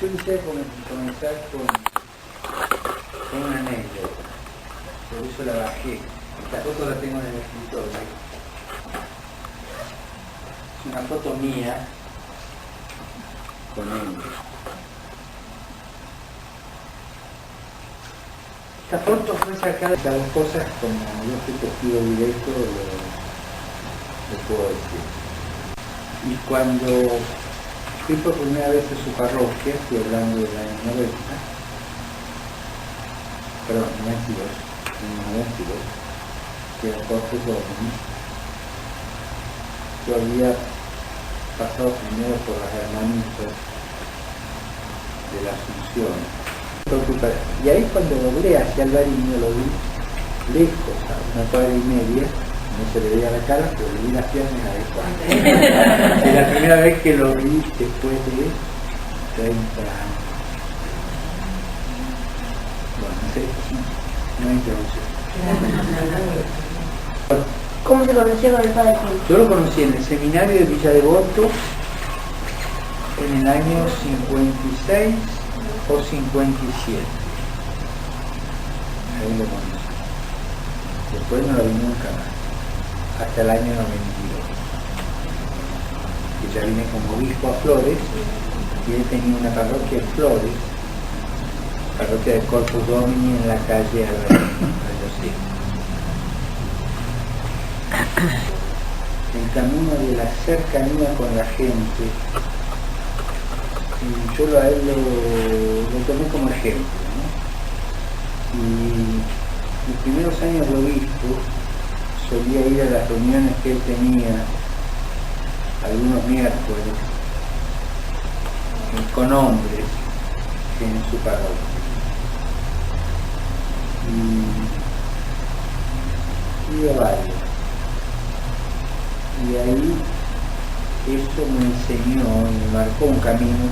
Yo quisiera comenzar con una anécdota, por eso la bajé. Esta foto la tengo en el escritorio. Es una foto mía con él. Esta foto fue sacada de dos cosas, como yo fui testigo directo, lo puedo decir. Y cuando fui por primera vez a su parroquia, estoy hablando del año 90, perdón, 92, que era Corpus Domini, yo había pasado primero por las hermanitas de la Asunción. Y ahí cuando logré hacia Alvariño lo vi lejos, a una cuadra y media, no se le veía la cara, pero le vi las piernas adecuadas. Es la primera vez que lo vi después de 30 años. Bueno, no sé, 90, 11. ¿Cómo se conoció con el padre Juan? Yo lo conocí en el seminario de Villa Devoto en el año 56 o 57. Ahí lo conocí. Después no lo vi nunca más, hasta el año 92. Que ya vine como obispo a Flores, y él tenía una parroquia en Flores, parroquia de Corpus Domini en la calle Alvariño. El camino de la cercanía con la gente, y yo a él lo tomé como ejemplo, ¿no? Y los primeros años de obispo solía ir a las reuniones que él tenía algunos miércoles con hombres en su parroquia. Y iba varios. Y ahí eso me enseñó y me marcó un camino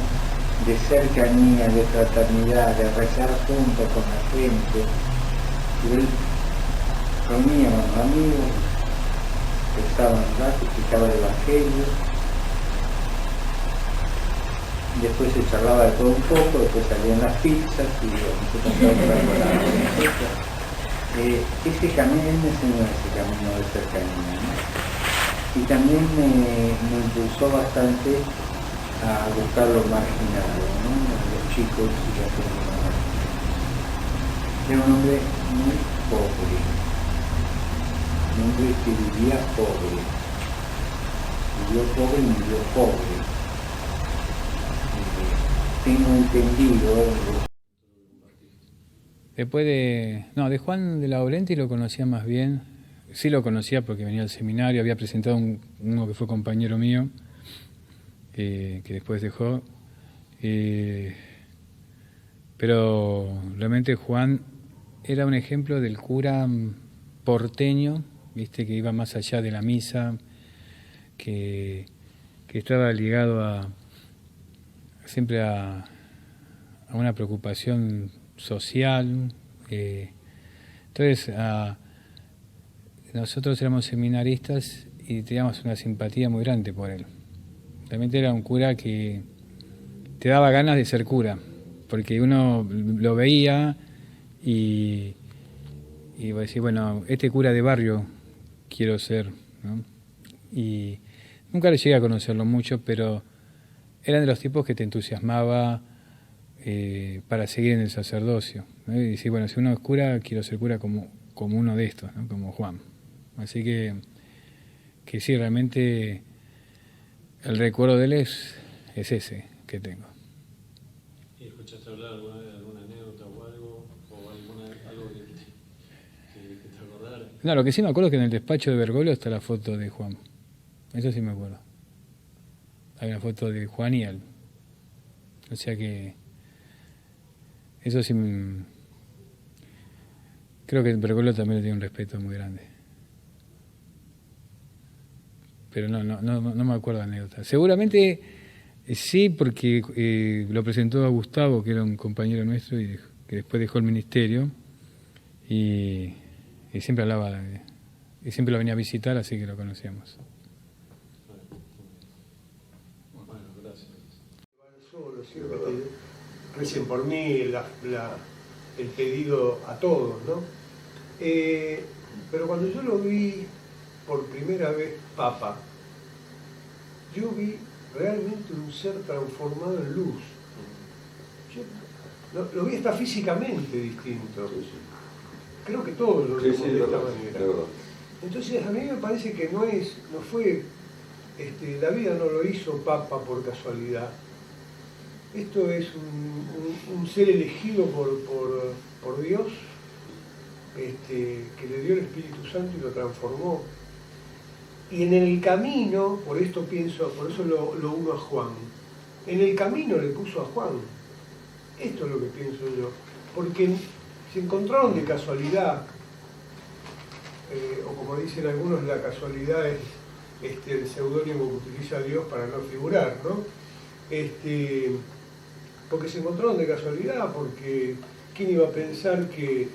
de cercanía, de fraternidad, de rezar juntos con la gente. Y él reunía a los amigos, rezaba un rato, explicaba el Evangelio, y después se charlaba de todo un poco, después salían las pizzas y nosotros ese camino, él me enseñó ese camino de cercanía, ¿no? Y también me impulsó bastante a buscar los marginados, ¿no? Los chicos y las personas. Era un hombre muy pobre, un hombre que vivía pobre, vivió pobre y murió pobre. Tengo entendido. Después de Juan de Laurenti lo conocía más bien. Sí lo conocía porque venía al seminario, había presentado uno que fue compañero mío, que después dejó. Pero realmente Juan era un ejemplo del cura porteño, viste, que iba más allá de la misa, que estaba ligado siempre a una preocupación social. Entonces, nosotros éramos seminaristas y teníamos una simpatía muy grande por él. Realmente era un cura que te daba ganas de ser cura, porque uno lo veía y iba a decir, bueno, este cura de barrio quiero ser, ¿no? Y nunca le llegué a conocerlo mucho, pero eran de los tipos que te entusiasmaba para seguir en el sacerdocio, ¿no? Y decir, bueno, si uno es cura, quiero ser cura como uno de estos, ¿no? Como Juan. Así que sí, realmente el recuerdo de él es ese que tengo. ¿Y escuchaste hablar alguna vez de alguna anécdota o algo? ¿O algo que te acordara? No, lo que sí me acuerdo es que en el despacho de Bergoglio está la foto de Juan. Eso sí me acuerdo. Hay una foto de Juan y él. O sea que eso sí. Creo que Bergoglio también le tiene un respeto muy grande. Pero no me acuerdo de anécdota. Seguramente sí, porque lo presentó a Gustavo, que era un compañero nuestro y que después dejó el ministerio, y siempre hablaba, y siempre lo venía a visitar, así que lo conocíamos. Bueno, gracias. recen por mí, el pedido a todos, ¿no? Pero cuando yo lo vi por primera vez Papa, yo vi realmente un ser transformado en luz. Yo lo vi hasta físicamente distinto. Creo que todos lo vimos de esta manera. Entonces a mí me parece que no fue, la vida no lo hizo Papa por casualidad. Esto es un ser elegido por Dios, que le dio el Espíritu Santo y lo transformó. Y en el camino, por eso lo uno a Juan, en el camino le puso a Juan. Esto es lo que pienso yo. Porque se encontraron de casualidad, o como dicen algunos, la casualidad es el seudónimo que utiliza Dios para no figurar, ¿no? Porque se encontraron de casualidad, porque ¿quién iba a pensar que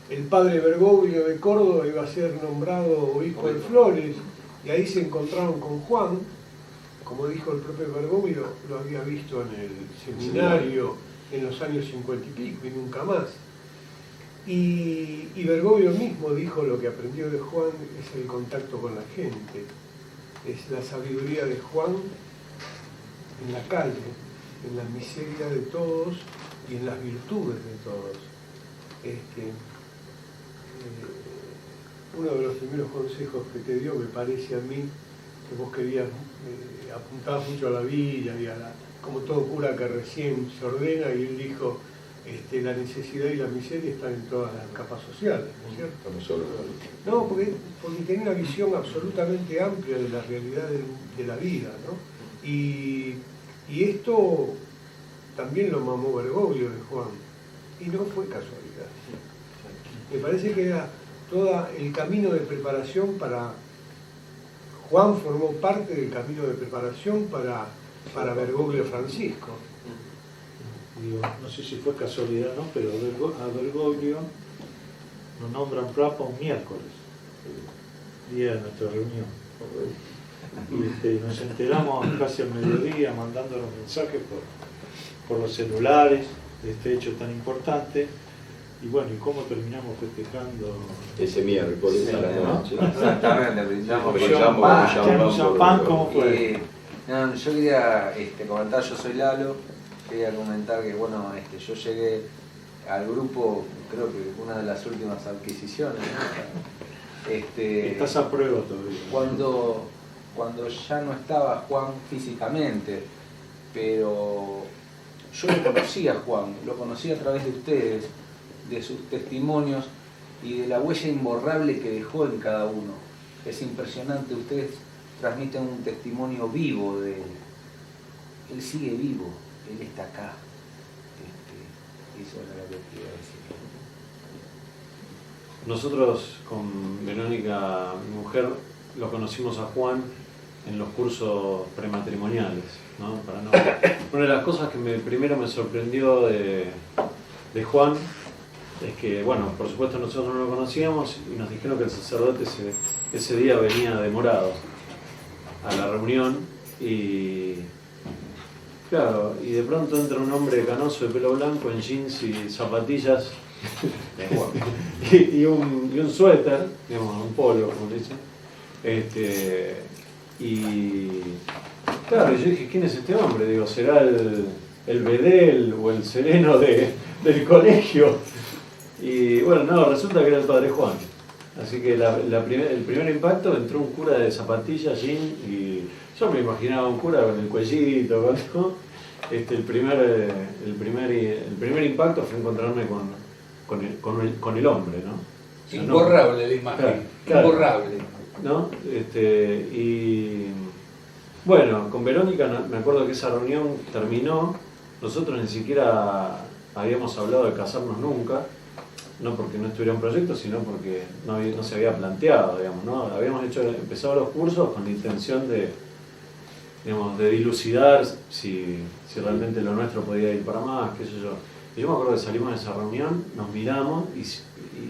el padre Bergoglio de Córdoba iba a ser nombrado obispo de Flores? Y ahí se encontraron con Juan, como dijo el propio Bergoglio, lo había visto en el seminario en los años 50 y pico y nunca más. Y Bergoglio mismo dijo: lo que aprendió de Juan es el contacto con la gente, es la sabiduría de Juan en la calle, en la miseria de todos y en las virtudes de todos. Uno de los primeros consejos que te dio, me parece a mí, que vos querías, apuntabas mucho a la vida y como todo cura que recién se ordena, y él dijo: la necesidad y la miseria están en todas las capas sociales, ¿no es cierto? No solo No, porque tenía una visión absolutamente amplia de la realidad de la vida, ¿no? Y esto también lo mamó Bergoglio de Juan, y no fue casualidad. Me parece que era todo el camino de preparación para... Juan formó parte del camino de preparación para Bergoglio Francisco. Digo, no sé si fue casualidad, ¿no? Pero a Bergoglio nos nombran Papa un miércoles, el día de nuestra reunión. Y nos enteramos casi al mediodía, mandándonos mensajes por los celulares de este hecho tan importante. Y bueno, ¿y cómo terminamos festejando? ese miércoles a la noche. Exactamente, brindamos Con champán, ¿cómo fue? No, yo quería comentar, yo soy Lalo, quería comentar que bueno, yo llegué al grupo, creo que una de las últimas adquisiciones, ¿no? Estás a prueba todavía. Cuando ya no estaba Juan físicamente, pero yo lo conocí a Juan, lo conocí a través de ustedes, de sus testimonios y de la huella imborrable que dejó en cada uno. Es impresionante, ustedes transmiten un testimonio vivo de él. Él sigue vivo, él está acá. Eso era lo que quería decir. Nosotros con Verónica, mi mujer, lo conocimos a Juan en los cursos prematrimoniales, ¿no? Una de las cosas que primero me sorprendió de Juan es que, bueno, por supuesto nosotros no lo conocíamos y nos dijeron que el sacerdote ese día venía demorado a la reunión y claro, y de pronto entra un hombre canoso de pelo blanco en jeans y zapatillas y un suéter, digamos, un polo, como dicen, y claro, yo dije: ¿quién es este hombre? Digo, ¿será el bedel o el sereno del colegio? Y bueno, no, resulta que era el padre Juan. Así que el primer impacto, entró un cura de zapatillas, jean, y yo me imaginaba un cura con el cuellito, ¿no? El primer impacto fue encontrarme con el hombre, ¿no? Imborrable la imagen, claro, imborrable. ¿no? Y bueno, con Verónica me acuerdo que esa reunión terminó, nosotros ni siquiera habíamos hablado de casarnos nunca, no porque no estuviera en proyecto, sino porque no se había planteado, digamos, ¿no? Habíamos empezado los cursos con la intención de dilucidar si realmente lo nuestro podía ir para más, qué sé yo. Y yo me acuerdo que salimos de esa reunión, nos miramos y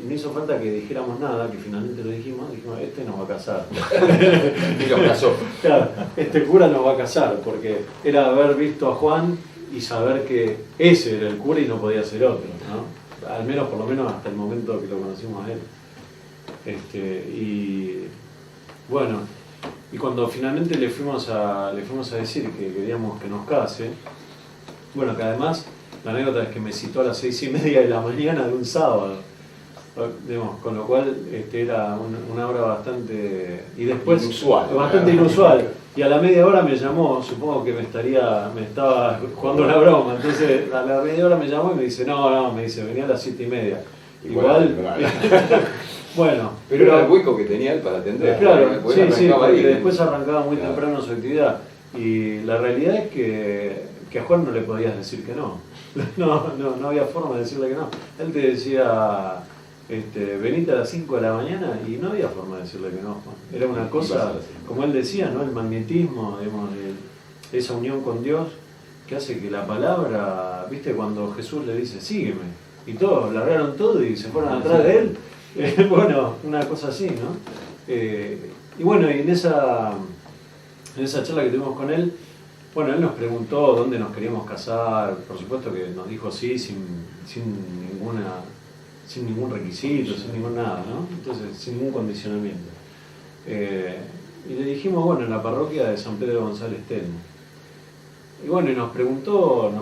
no hizo falta que dijéramos nada, que finalmente lo dijimos, este nos va a casar. Y lo casó. Claro, este cura nos va a casar, porque era haber visto a Juan y saber que ese era el cura y no podía ser otro, ¿no? Al menos, por lo menos hasta el momento que lo conocimos a él. Y bueno, y cuando finalmente le fuimos a decir que queríamos que nos case, bueno, que además la anécdota es que me citó a las 6:30 de la mañana de un sábado, digamos, con lo cual era una hora bastante inusual. Y a la media hora me llamó, supongo que me estaba jugando la broma, entonces a la media hora me llamó y me dice, no, me dice, venía a las 7:30. Igual bueno, pero era el hueco que tenía él para atender. Claro, sí, porque ahí. después arrancaba muy temprano su actividad. Y la realidad es que a Juan no le podías decir que no. No había forma de decirle que no. Él te decía, venite a las 5 de la mañana y no había forma de decirle que no, Juan. Era una cosa, como él decía, ¿no? El magnetismo, digamos, esa unión con Dios que hace que la palabra, ¿viste? Cuando Jesús le dice, sígueme, y todos largaron todo y se fueron atrás de él. Bueno, una cosa así, ¿no? Y bueno, y en esa charla que tuvimos con él, bueno, él nos preguntó dónde nos queríamos casar, por supuesto que nos dijo sí, sin ningún requisito, sin ningún nada, ¿no? Entonces, sin ningún condicionamiento. Y le dijimos, bueno, en la parroquia de San Pedro González Telmo. Y bueno, y nos preguntó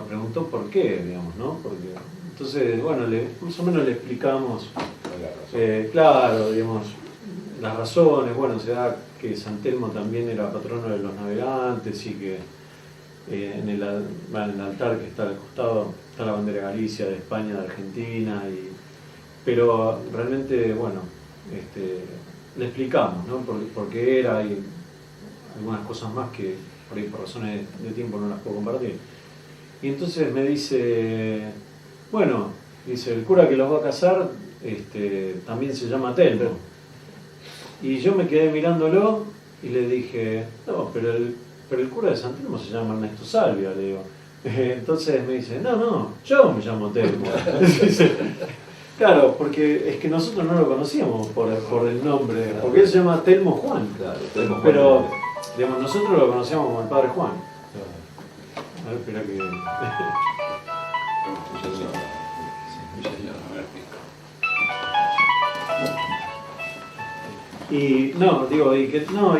por qué, digamos, ¿no? Porque, entonces, bueno, más o menos le explicamos, claro, digamos, las razones. Bueno, se da que San Telmo también era patrono de los navegantes y que en el altar que está al costado está la bandera de Galicia, de España, de Argentina, pero realmente, bueno, le explicamos, ¿no? Por qué era y algunas cosas más que por ahí por razones de tiempo no las puedo compartir. Y entonces me dice, bueno, dice, el cura que los va a casar también se llama Telmo. Y yo me quedé mirándolo y le dije, no, pero el cura de San Telmo se llama Ernesto Salvia, le digo. Entonces me dice, no, yo me llamo Telmo. Claro, porque es que nosotros no lo conocíamos por el nombre, porque él se llama Telmo Juan. Claro, Telmo Juan. Pero, digamos, nosotros lo conocíamos como el Padre Juan. A ver, espera que... Y no, digo, y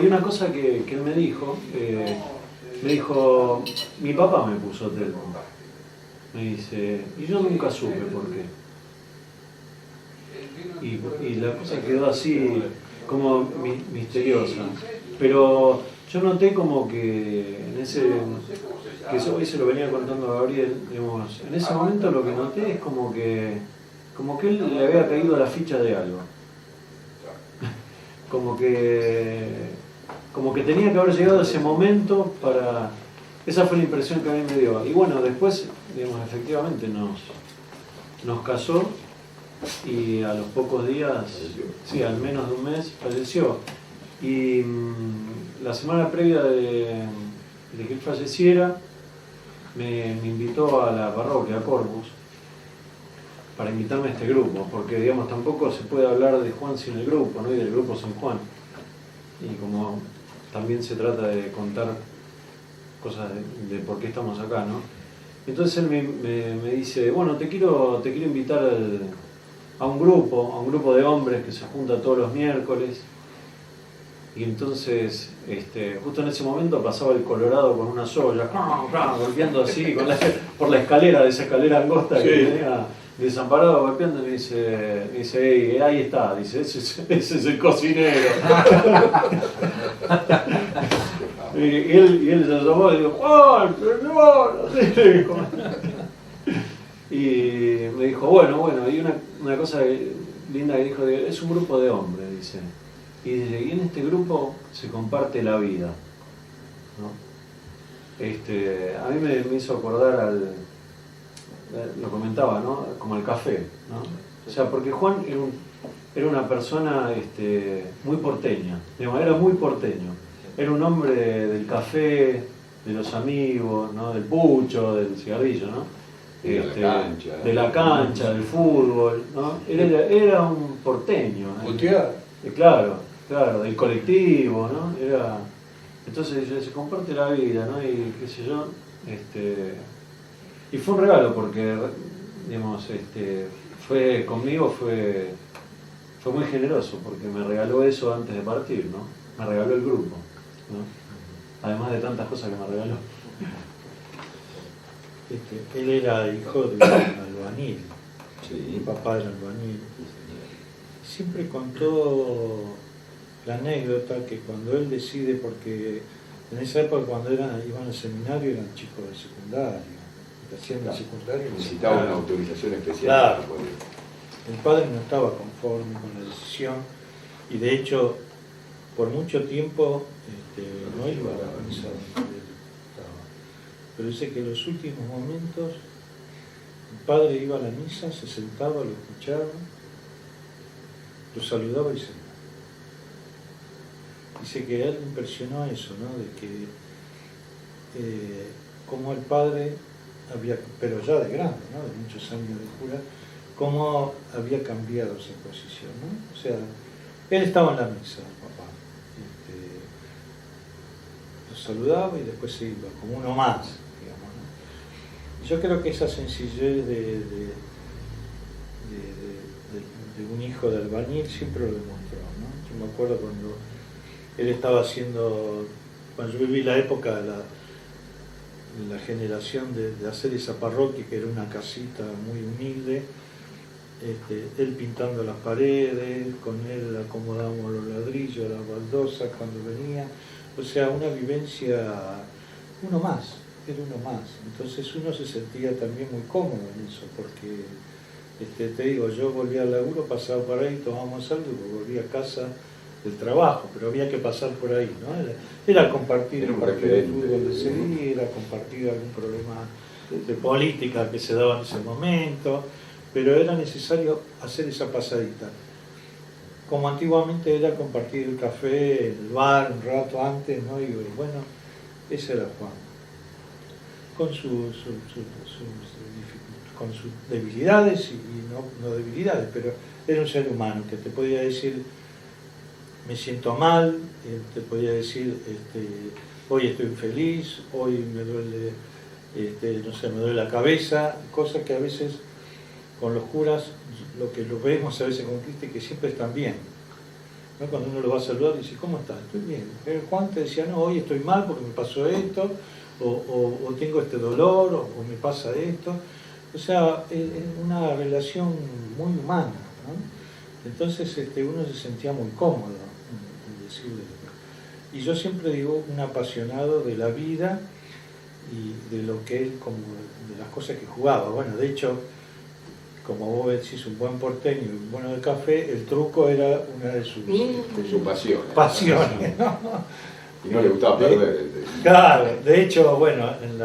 una cosa que él me dijo, mi papá me puso Telmo. Me dice, y yo nunca supe por qué. Y la cosa quedó así, como misteriosa. Pero yo noté como que que eso hoy se lo venía contando a Gabriel, digamos, en ese momento lo que noté es como que él le había caído la ficha de algo. Como que tenía que haber llegado ese momento para... Esa fue la impresión que a mí me dio. Y bueno, después, digamos, efectivamente nos casó y a los pocos días, sí, al menos de un mes, falleció. Y la semana previa de que él falleciera, me invitó a la parroquia, a Corpus, para invitarme a este grupo, porque digamos tampoco se puede hablar de Juan sin el grupo, ¿no? Y del grupo sin Juan. Y como también se trata de contar cosas de por qué estamos acá, ¿no? Entonces él me dice, bueno, te quiero invitar a un grupo de hombres que se junta todos los miércoles. Y entonces, justo en ese momento pasaba el Colorado con una soya, golpeando así por la escalera, de esa escalera angosta que tenía desamparado, golpeando, y me dice, hey, ahí está, dice, ese es el cocinero. y él se asomó y dijo, Juan, perdón, y me dijo, bueno, y una cosa linda que dijo, es un grupo de hombres, dice. Y en este grupo se comparte la vida, ¿no? A mí me hizo acordar lo comentaba, ¿no? Como el café, ¿no? O sea, porque Juan era una persona muy porteña, digamos, era muy porteño. Era un hombre del café, de los amigos, ¿no? Del pucho, del cigarrillo, ¿no? De la cancha, del fútbol, ¿no? Era un porteño, ¿no? Claro, del colectivo, ¿no? Entonces se comparte la vida, ¿no? Y qué sé yo, Y fue un regalo porque, digamos, conmigo fue muy generoso porque me regaló eso antes de partir, ¿no? Me regaló el grupo, ¿no? Además de tantas cosas que me regaló. Él era hijo de un albañil, Sí. mi papá era albañil. Siempre contó la anécdota que cuando él decide, porque en esa época cuando iban al seminario eran chicos de secundario, que hacían el secundario. Necesitaba una autorización especial. Claro. para poder. El padre no estaba conforme con la decisión y de hecho por mucho tiempo no iba a la misa donde él estaba. Pero dice que en los últimos momentos el padre iba a la misa, se sentaba, lo escuchaba, lo saludaba y se iba. Dice que a él le impresionó eso, ¿no? De que como el padre había, pero ya de grande, ¿no? De muchos años de cura, cómo había cambiado esa posición, ¿no? O sea, él estaba en la misa, papá, lo saludaba y después se iba, como uno más, digamos, ¿no? Y yo creo que esa sencillez de un hijo de albañil siempre lo demostró, ¿no? Yo me acuerdo cuando él estaba haciendo, cuando yo viví la época de la generación de hacer esa parroquia, que era una casita muy humilde, él pintando las paredes, con él acomodábamos los ladrillos, las baldosas cuando venía, o sea, una vivencia, uno más, era uno más. Entonces uno se sentía también muy cómodo en eso, porque te digo, yo volvía al laburo, pasaba por ahí, tomábamos algo y volvía a casa del trabajo, pero había que pasar por ahí, ¿no? Era compartir Era un un partido de referente. fútbol de ese día, era compartir algún problema de política que se daba en ese momento, pero era necesario hacer esa pasadita. Como antiguamente era compartir el café en el bar un rato antes, ¿no? Y bueno, ese era Juan, con sus debilidades y no debilidades, pero era un ser humano que te podía decir me siento mal, te podía decir hoy estoy feliz, hoy me duele, no sé, me duele la cabeza, cosas que a veces con los curas, lo que los vemos a veces con Cristo, que siempre están bien, ¿no? Cuando uno lo va a saludar dice, ¿cómo estás? Estoy bien. Pero Juan te decía, no, hoy estoy mal porque me pasó esto, o tengo este dolor, o me pasa esto. O sea, es una relación muy humana, ¿no? Entonces uno se sentía muy cómodo en decirle. Y yo siempre digo, un apasionado de la vida y de lo que él, como de las cosas que jugaba. Bueno, de hecho, como vos decís, un buen porteño y un bueno de café, el truco era una de sus pasiones, ¿no? Y no le gustaba perder. Claro, de hecho, bueno, en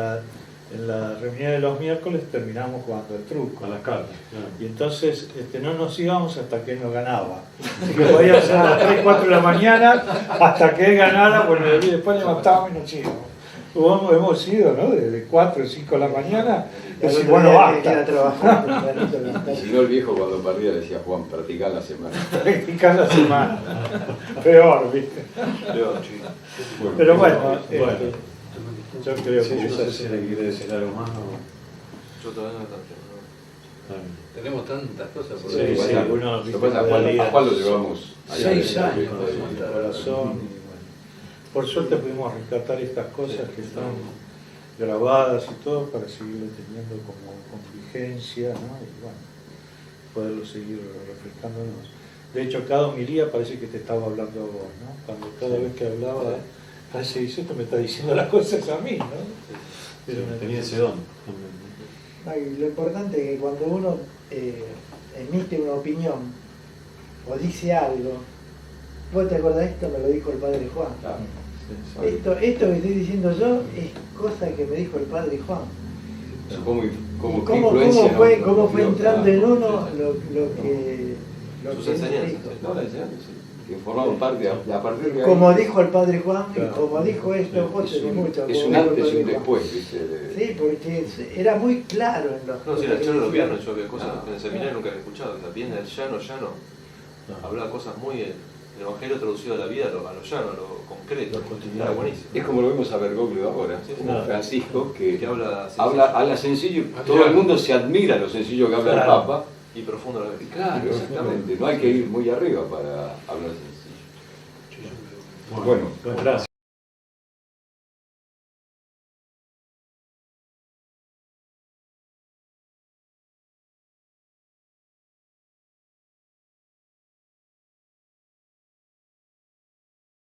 la reunión de los miércoles terminamos jugando el truco. A las cartas, claro. Y entonces no nos íbamos hasta que él nos ganaba. Así que podíamos ser a las 3, 4 de la mañana hasta que él ganara, bueno, y después levantábamos y nos íbamos. Hemos ido, ¿no? De 4 o 5 de la mañana, decir, bueno, basta. Y si no, el viejo cuando perdía decía, Juan, practicá la semana. Practicar la semana. Peor, ¿viste? Bueno, Pero bueno, yo creo sí, que no sé es si así. le quiere decir algo más o... Yo todavía no tanto. Claro. Tenemos tantas cosas por Sí, ahí. sí, uno, Lo ¿viste? que pasa es a Juan lo llevamos allá 6 adentro, años ¿viste? en el corazón. Y bueno, por suerte pudimos rescatar estas cosas que están grabadas y todo para seguirlo teniendo como con vigencia, ¿no? Y bueno, poderlo seguir refrescándonos. De hecho, cada homilía parece que te estaba hablando a vos, ¿no? Cuando cada vez que hablaba, parece que esto me está diciendo las cosas a mí, ¿no? Pero Tenía ese don. Ay, lo importante es que cuando uno emite una opinión o dice algo, ¿vos te acordás de esto? Me lo dijo el padre Juan. Claro. Esto que estoy diciendo yo es cosa que me dijo el padre Juan. ¿Cómo ¿Cómo fue entrando en uno lo que Sus él enseñanzas. dijo? No, la enseñanza, sí. Que formaban parte, a partir de ahí. Como dijo el padre Juan, y Claro. como dijo esto, vos tenés mucho. Es como un dijo el antes y padre un Juan. después, ¿viste? Sí, porque era muy claro en los No, si en el charla de los viernes yo había cosas Ah. que en el seminario nunca había escuchado. La pierna del llano, hablaba cosas muy el Evangelio traducido a la vida, a lo llano, a lo concreto. Está buenísimo. Es como lo vemos a Bergoglio ahora, Sí, como claro. Francisco, que habla habla sencillo, todo el mundo se admira lo sencillo que habla el Papa. Y profundo a la vez. Claro, exactamente. No hay que ir muy arriba para hablar sencillo. Bueno, gracias.